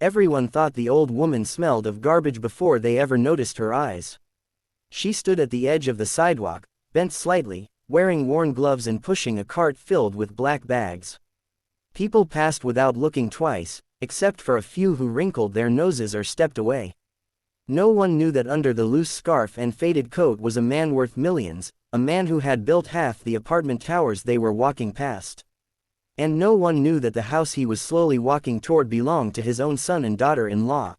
Everyone thought the old woman smelled of garbage before they ever noticed her eyes. She stood at the edge of the sidewalk, bent slightly, wearing worn gloves and pushing a cart filled with black bags. People passed without looking twice, except for a few who wrinkled their noses or stepped away. No one knew that under the loose scarf and faded coat was a man worth millions, a man who had built half the apartment towers they were walking past. And no one knew that the house he was slowly walking toward belonged to his own son and daughter-in-law.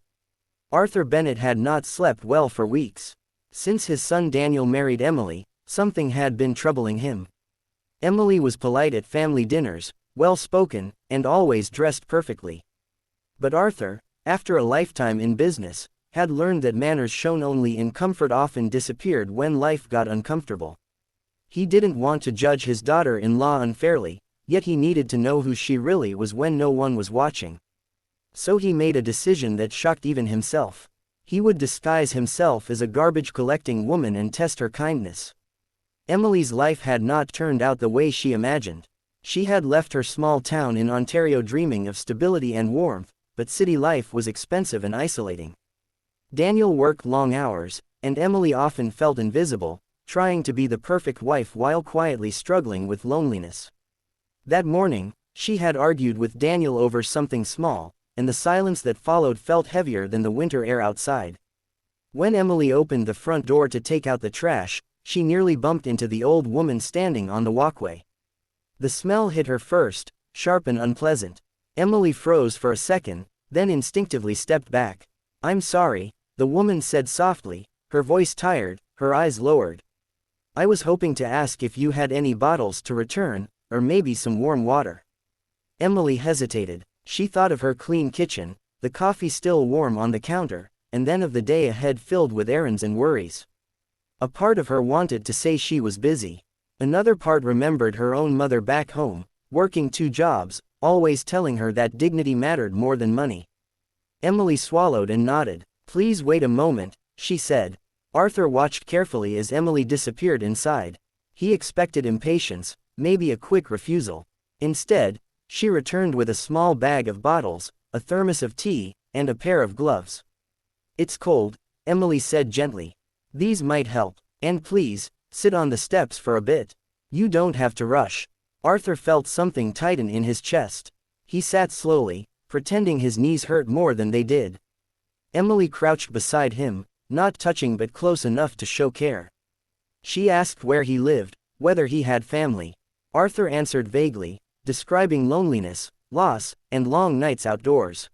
Arthur Bennett had not slept well for weeks. Since his son Daniel married Emily, something had been troubling him. Emily was polite at family dinners, well-spoken, and always dressed perfectly. But Arthur, after a lifetime in business, had learned that manners shown only in comfort often disappeared when life got uncomfortable. He didn't want to judge his daughter-in-law unfairly, yet he needed to know who she really was when no one was watching. So he made a decision that shocked even himself. He would disguise himself as a garbage-collecting woman and test her kindness. Emily's life had not turned out the way she imagined. She had left her small town in Ontario dreaming of stability and warmth, but city life was expensive and isolating. Daniel worked long hours, and Emily often felt invisible, trying to be the perfect wife while quietly struggling with loneliness. That morning, she had argued with Daniel over something small, and the silence that followed felt heavier than the winter air outside. When Emily opened the front door to take out the trash, she nearly bumped into the old woman standing on the walkway. The smell hit her first, sharp and unpleasant. Emily froze for a second, then instinctively stepped back. "I'm sorry," the woman said softly, her voice tired, her eyes lowered. "I was hoping to ask if you had any bottles to return, or maybe some warm water." Emily hesitated. She thought of her clean kitchen, the coffee still warm on the counter, and then of the day ahead filled with errands and worries. A part of her wanted to say she was busy. Another part remembered her own mother back home, working 2 jobs, always telling her that dignity mattered more than money. Emily swallowed and nodded. "Please wait a moment," she said. Arthur watched carefully as Emily disappeared inside. He expected impatience, maybe a quick refusal. Instead, she returned with a small bag of bottles, a thermos of tea, and a pair of gloves. "It's cold," Emily said gently. "These might help. And please, sit on the steps for a bit. You don't have to rush." Arthur felt something tighten in his chest. He sat slowly, pretending his knees hurt more than they did. Emily crouched beside him, not touching but close enough to show care. She asked where he lived, whether he had family. Arthur answered vaguely, describing loneliness, loss, and long nights outdoors.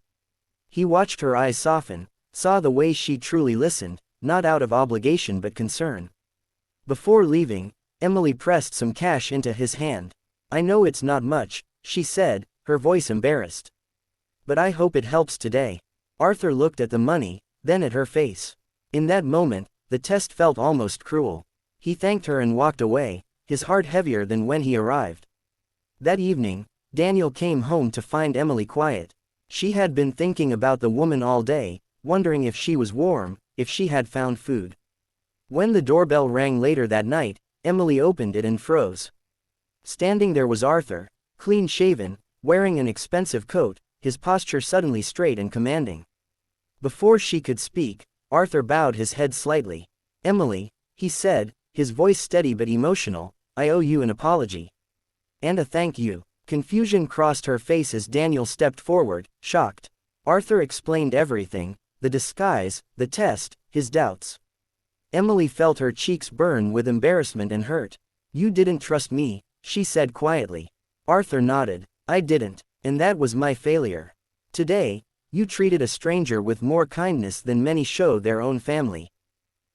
He watched her eyes soften, saw the way she truly listened, not out of obligation but concern. Before leaving, Emily pressed some cash into his hand. "I know it's not much," she said, her voice embarrassed. "But I hope it helps today." Arthur looked at the money, then at her face. In that moment, the test felt almost cruel. He thanked her and walked away, his heart heavier than when he arrived. That evening, Daniel came home to find Emily quiet. She had been thinking about the woman all day, wondering if she was warm, if she had found food. When the doorbell rang later that night, Emily opened it and froze. Standing there was Arthur, clean-shaven, wearing an expensive coat, his posture suddenly straight and commanding. Before she could speak, Arthur bowed his head slightly. "Emily," he said, his voice steady but emotional, "I owe you an apology. And a thank you." Confusion crossed her face as Daniel stepped forward, shocked. Arthur explained everything, the disguise, the test, his doubts. Emily felt her cheeks burn with embarrassment and hurt. "You didn't trust me," she said quietly. Arthur nodded. "I didn't, and that was my failure. Today, you treated a stranger with more kindness than many show their own family.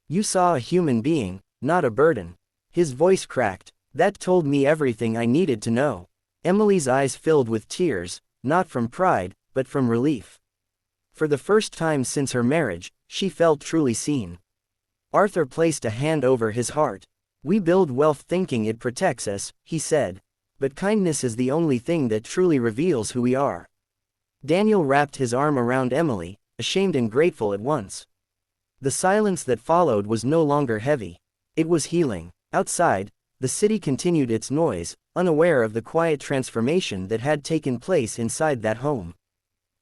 You saw a human being, not a burden." His voice cracked. "That told me everything I needed to know." Emily's eyes filled with tears, not from pride, but from relief. For the first time since her marriage, she felt truly seen. Arthur placed a hand over his heart. "We build wealth thinking it protects us," he said. "But kindness is the only thing that truly reveals who we are." Daniel wrapped his arm around Emily, ashamed and grateful at once. The silence that followed was no longer heavy. It was healing. Outside, the city continued its noise, unaware of the quiet transformation that had taken place inside that home.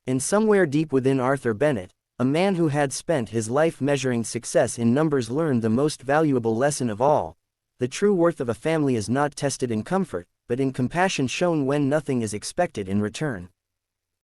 And somewhere deep within Arthur Bennett, a man who had spent his life measuring success in numbers learned the most valuable lesson of all. The true worth of a family is not tested in comfort, but in compassion shown when nothing is expected in return.